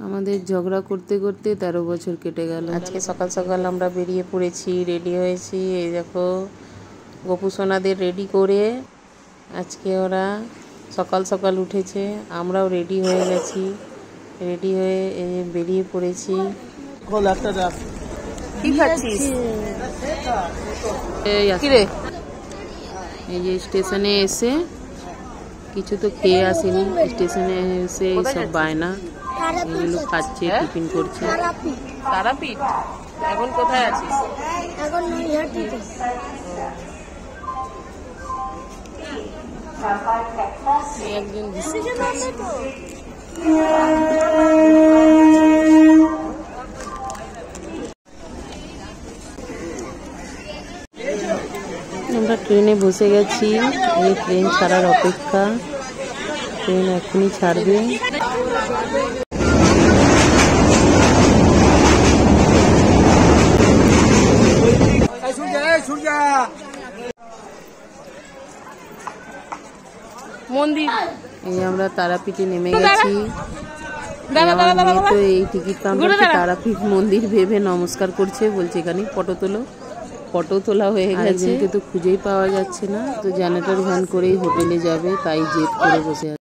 আমাদের ঝগড়া করতে করতে 13 বছর কেটে গেল। আজকে সকাল সকাল আমরা বেরিয়ে পড়েছি, রেডি হয়েছি। এই দেখো গপু সোনাদের রেডি করে আজকে ওরা সকাল সকাল উঠেছে, আমরাও রেডি হয়ে গেছি। রেডি হয়ে বেরিয়ে পড়েছি। কি খাচ্ছিস? এই যে স্টেশনে এসে কিছু তো খেয়ে আসেনি, স্টেশনে এসে এইসব বায়না এগুলো খাচ্ছে, টিফিন করছে। তারাপীঠ? এখন কোথায় আছিস? এখন নৈহাটিতে। একজন আমরা ট্রেনে বসে গেছি, এই ট্রেন ছাড়ার অপেক্ষা। ট্রেন এখনই ছাড়বে। মন্দির এই আমরা তারাপীঠে নেমে গেছি। তো এই টিকিট কাউন্টারকে তারাপীঠ মন্দির ভেবে নমস্কার করছে, বলছে এখানে ফটো তোলো। ফটো তোলা হয়ে গেছে, কিন্তু খুঁজেই পাওয়া যাচ্ছে না। তো জেনারেটর ভ্যান করেই হোটেলে যাবে, তাই জেদ করে বসে আছে।